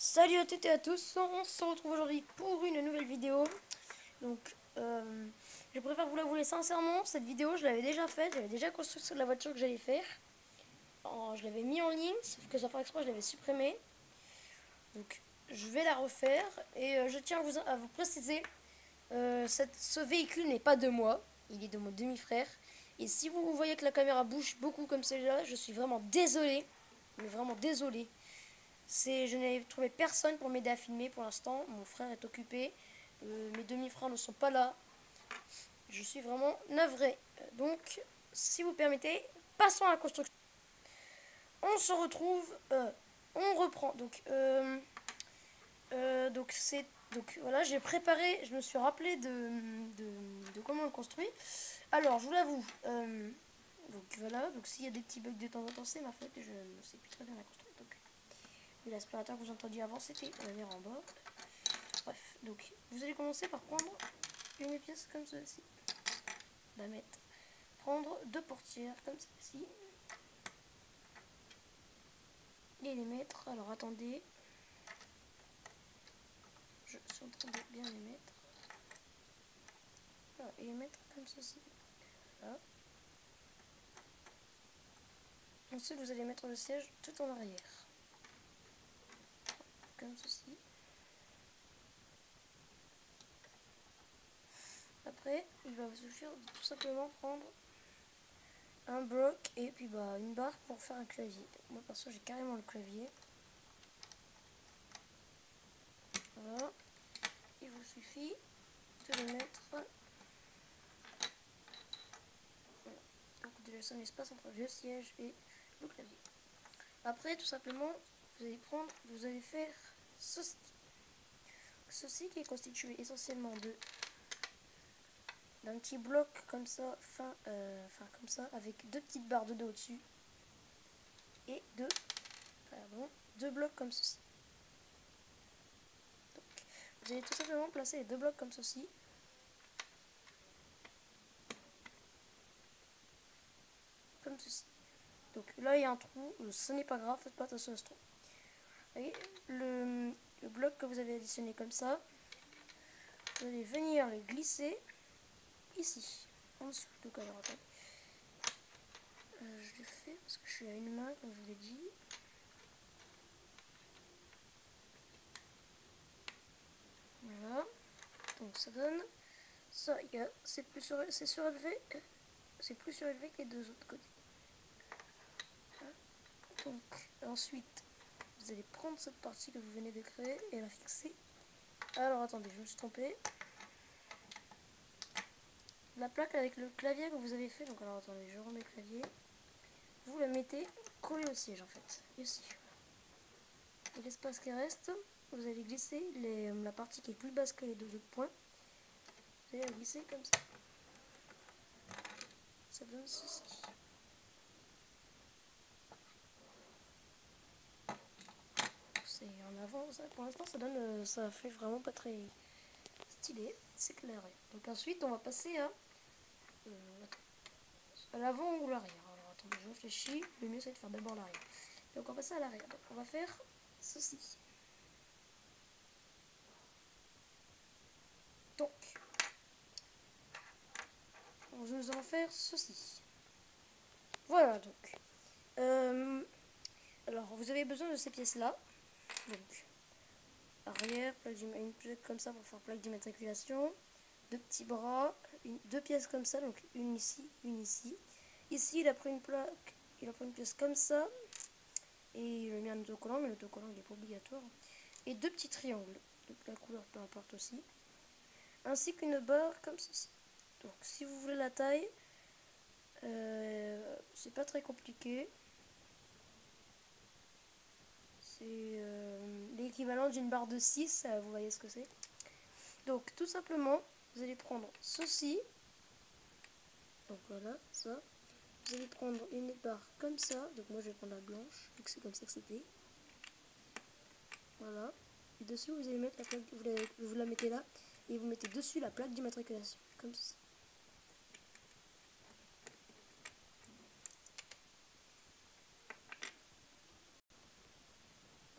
Salut à toutes et à tous, on se retrouve aujourd'hui pour une nouvelle vidéo. Donc, je préfère vous l'avouer sincèrement, cette vidéo je l'avais déjà faite, j'avais déjà construit sur la voiture que j'allais faire. Je l'avais mis en ligne, sauf que sans faire exprès je l'avais supprimée. Donc, je vais la refaire et je tiens à vous préciser, ce véhicule n'est pas de moi, il est de mon demi-frère. Et si vous voyez que la caméra bouge beaucoup comme celle-là, je suis vraiment désolé, mais vraiment désolé. Je n'ai trouvé personne pour m'aider à filmer pour l'instant. Mon frère est occupé. Mes demi-frères ne sont pas là. Je suis vraiment navré. Donc, si vous permettez, passons à la construction. On se retrouve. On reprend. Donc voilà, j'ai préparé. Je me suis rappelé de comment on le construit. Alors, je vous l'avoue. Donc voilà. Donc s'il y a des petits bugs de temps en temps, c'est ma faute. Je ne sais plus très bien la construire. Donc, l'aspirateur que vous entendiez avant, c'était la verre en bas. Bref, donc vous allez commencer par prendre une pièce comme ceci, la mettre, prendre deux portières comme ceci et les mettre. Alors attendez, je suis en train de bien les mettre. Voilà, et les mettre comme ceci. Voilà. Ensuite, vous allez mettre le siège tout en arrière, comme ceci. Après, il va vous suffire de tout simplement prendre un bloc et puis une barre pour faire un clavier. Moi perso j'ai carrément le clavier. Voilà. Il vous suffit de le mettre. Voilà. Donc de laisser un espace entre le siège et le clavier. Après tout simplement vous allez faire ceci. Ceci qui est constitué essentiellement d'un petit bloc comme ça, comme ça, avec deux petites barres de dos au-dessus et deux blocs comme ceci. Donc, vous allez tout simplement placer les deux blocs comme ceci. Comme ceci. Donc là il y a un trou, ce n'est pas grave, faites pas attention à ce trou. Vous voyez, le bloc que vous avez additionné comme ça, vous allez venir les glisser ici, en dessous. Donc alors attendez. Je le fais parce que je suis à une main, comme je vous l'ai dit. Voilà. Donc ça donne ça. C'est plus surélevé. C'est plus surélevé que les deux autres côtés. Voilà. Donc ensuite, vous allez prendre cette partie que vous venez de créer et la fixer. Alors attendez, je me suis trompée. La plaque avec le clavier que vous avez fait. Donc alors attendez, je remets le clavier. Vous la mettez collée au siège en fait. Ici. Et l'espace qui reste, vous allez glisser la partie qui est plus basse que les deux autres points. Vous allez la glisser comme ça. Ça donne ceci. C'est en avant, ça, pour l'instant ça donne, ça fait vraiment pas très stylé, c'est clair. Donc ensuite on va passer à l'avant ou l'arrière. Alors attendez, je réfléchis, le mieux c'est de faire d'abord l'arrière. Donc on va passer à l'arrière, donc on va faire ceci. Donc nous allons faire ceci. Voilà donc. Alors vous avez besoin de ces pièces là. Donc arrière, une plaque comme ça pour faire plaque d'immatriculation, deux petits bras, deux pièces comme ça, donc une ici, une ici. Ici il a pris une plaque, il a pris une pièce comme ça, et il a mis un autocollant, mais l'autocollant il n'est pas obligatoire. Et deux petits triangles, de la couleur peu importe aussi, ainsi qu'une barre comme ceci. Donc si vous voulez la taille, c'est pas très compliqué. C'est l'équivalent d'une barre de 6, vous voyez ce que c'est. Donc tout simplement, vous allez prendre ceci. Donc voilà, ça. Vous allez prendre une barre comme ça. Donc moi je vais prendre la blanche, vu que c'est comme ça que c'était. Voilà. Et dessus vous allez mettre la plaque, vous la mettez là. Et vous mettez dessus la plaque d'immatriculation. Comme ceci.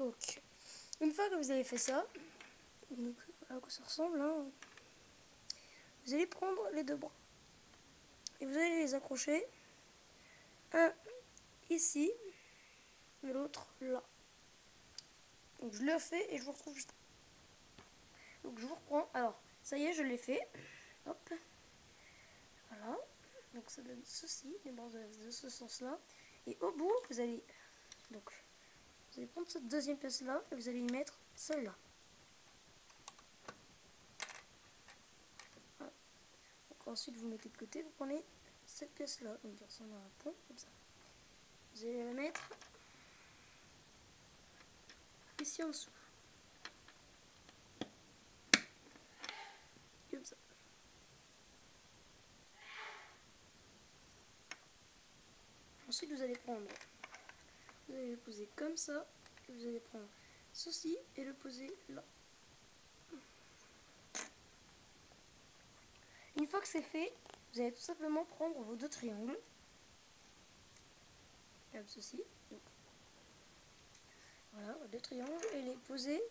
Donc, Une fois que vous avez fait ça, donc à quoi ça ressemble, hein, vous allez prendre les deux bras et vous allez les accrocher, un ici et l'autre là. Donc je le fais et je vous retrouve juste. Donc je vous reprends. Alors ça y est, je l'ai fait. Hop, voilà. Donc ça donne ceci, les bras de ce sens-là. Et au bout, vous allez prendre cette deuxième pièce là et vous allez y mettre celle-là. Voilà. Donc ensuite vous mettez de côté, vous prenez cette pièce là, donc qui ressemble à un pont comme ça. Vous allez la mettre ici en dessous. Comme ça. Ensuite vous allez le poser comme ça, et vous allez prendre ceci et le poser là. Une fois que c'est fait, vous allez tout simplement prendre vos deux triangles, comme ceci. Donc, voilà, vos deux triangles, et les poser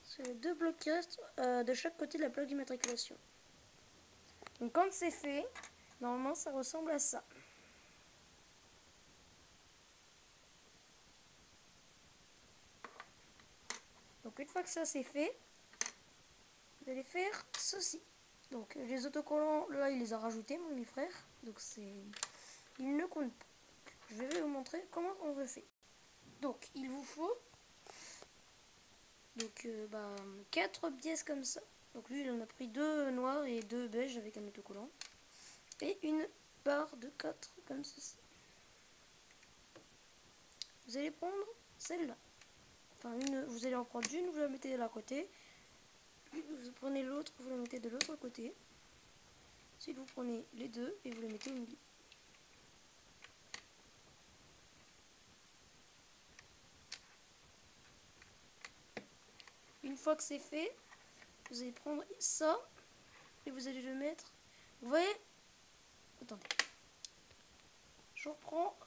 sur les deux blocs qui restent de chaque côté de la plaque d'immatriculation. Donc quand c'est fait, normalement ça ressemble à ça. Donc une fois que ça c'est fait, vous allez faire ceci. Donc les autocollants, là il les a rajoutés, mon frère. Donc il ne compte pas. Je vais vous montrer comment on le fait. Donc il vous faut 4 pièces comme ça. Donc lui il en a pris 2 noirs et 2 beiges avec un autocollant. Et une barre de 4 comme ceci. Vous allez prendre celle-là. Enfin vous allez en prendre une, vous la mettez de l'un côté. Vous prenez l'autre, vous la mettez de l'autre côté. Ensuite vous prenez les deux et vous les mettez au milieu. Une fois que c'est fait, vous allez prendre ça et vous allez le mettre. Vous voyez? Attendez. Je reprends.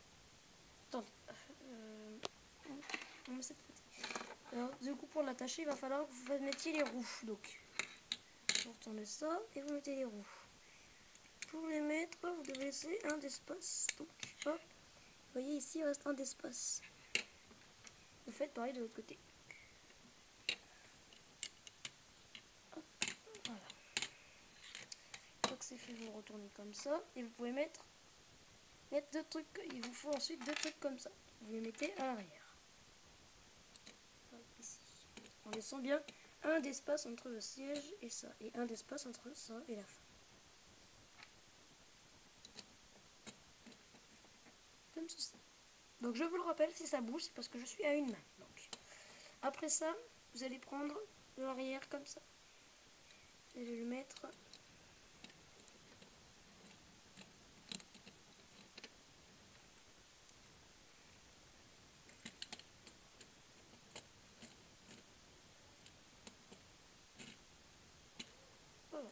Attendez. On met cette côté. Alors, du coup, pour l'attacher, il va falloir que vous mettiez les roues. Donc, vous retournez ça et vous mettez les roues. Pour les mettre, vous devez laisser un d'espace. Donc, hop. Vous voyez ici, il reste un d'espace. Vous faites pareil de l'autre côté. Hop, voilà. Une fois que c'est fait, vous retournez comme ça. Et vous pouvez mettre deux trucs. Il vous faut ensuite deux trucs comme ça. Vous les mettez à l'arrière. Ici. En laissant bien un d'espace entre le siège et ça. Et un d'espace entre ça et la fin. Comme ceci. Donc je vous le rappelle, si ça bouge, c'est parce que je suis à une main. Donc, après ça, vous allez prendre l'arrière comme ça. Vous allez le mettre voilà.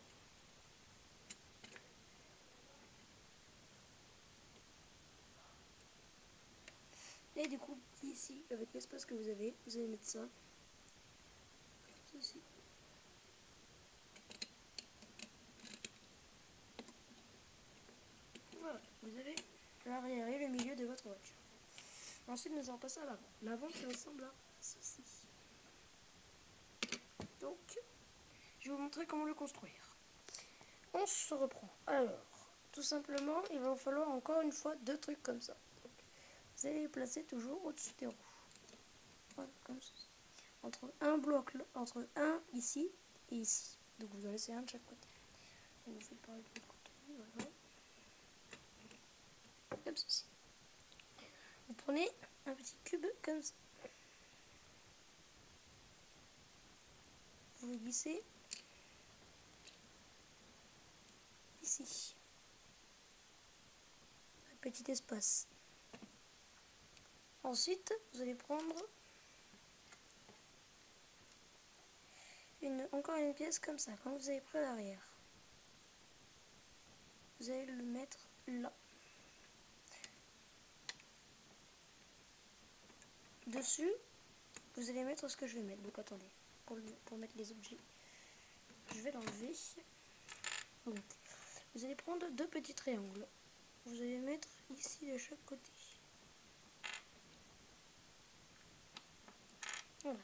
Et du coup, ici, avec l'espace que vous allez mettre ça. Ceci. Voilà, vous avez l'arrière et le milieu de votre voiture. Ensuite, nous allons passer à l'avant. L'avant qui ressemble à ceci. Donc, je vais vous montrer comment le construire. On se reprend. Alors, tout simplement, il va vous falloir encore une fois deux trucs comme ça. Donc, vous allez les placer toujours au-dessus des roues. Voilà, comme ceci. Entre un bloc, entre un ici et ici. Donc, vous en laissez un de chaque côté. Donc, vous faites pareil de l'autre côté. Voilà. Comme ceci. Vous prenez un petit cube comme ça. Vous le glissez ici. Un petit espace. Ensuite, vous allez prendre encore une pièce comme ça. Quand vous avez pris l'arrière, vous allez le mettre là. dessus, vous allez mettre ce que je vais mettre. Donc attendez, pour mettre les objets, je vais l'enlever. Donc, vous allez prendre 2 petits triangles. Vous allez mettre ici de chaque côté. Voilà.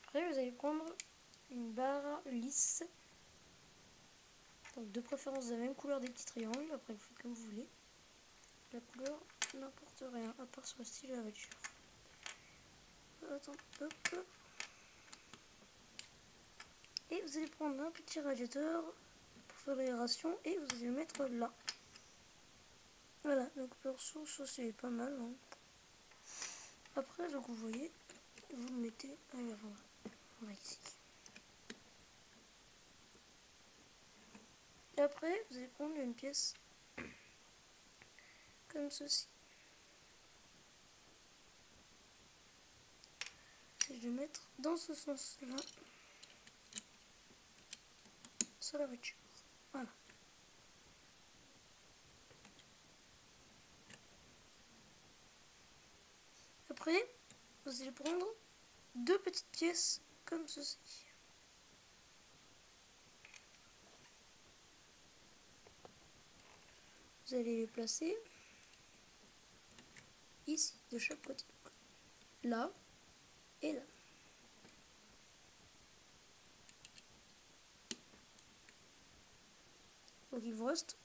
Après, vous allez prendre une barre lisse. Donc, de préférence de la même couleur des petits triangles. Après, vous faites comme vous voulez. La couleur n'importe rien, à part sur le style de la voiture. Attends, hop. Et vous allez prendre un petit radiateur pour faire l'aération et vous allez le mettre là. Voilà, donc perso, ça c'est pas mal. Hein. Après, donc vous voyez, vous le mettez à l'avant. Voilà, ici. Et après, vous allez prendre une pièce comme ceci. Et je vais mettre dans ce sens-là sur la voiture. Voilà. Après, vous allez prendre 2 petites pièces comme ceci. Vous allez les placer ici, de chaque côté. Là et là. Donc il vous reste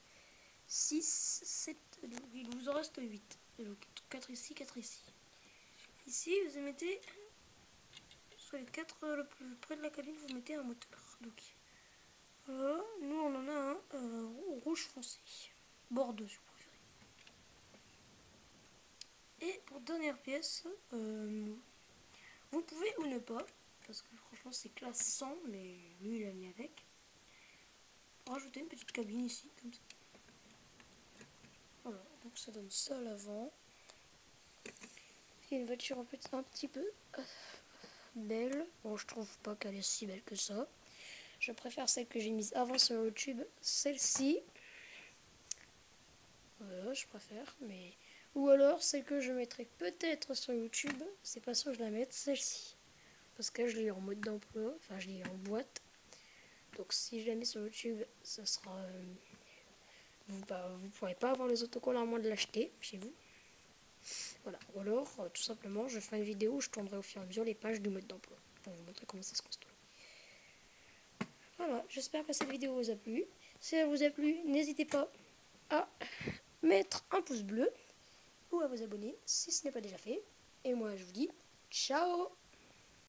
6, 7, donc il vous en reste 8. Et donc 4 ici, 4 ici. Ici, vous mettez, sur les 4 le plus près de la cabine, vous mettez un moteur. Donc voilà, nous on en a un rouge foncé. Bordeaux si vous préférez. Et pour dernière pièce, vous pouvez ou ne pas, parce que franchement c'est classe 100, mais lui il a mis avec. Rajouter une petite cabine ici, comme ça. Voilà, donc ça donne ça à l'avant. Il y a une voiture un petit peu belle. Bon, je trouve pas qu'elle est si belle que ça. Je préfère celle que j'ai mise avant sur YouTube. Celle-ci. Voilà, je préfère. Mais... Ou alors celle que je mettrai peut-être sur YouTube. C'est pas sûr que je la mette, celle-ci. Parce que je l'ai en mode d'emploi. Enfin, je l'ai en boîte. Donc si je la mets sur YouTube, ça sera... vous pourrez pas avoir les autocollants à moins de l'acheter chez vous. Voilà. Ou alors, tout simplement, je ferai une vidéo où je tournerai au fur et à mesure les pages du mode d'emploi. Pour vous montrer comment ça se construit. Voilà, j'espère que cette vidéo vous a plu. Si elle vous a plu, n'hésitez pas à mettre un pouce bleu ou à vous abonner si ce n'est pas déjà fait. Et moi, je vous dis ciao!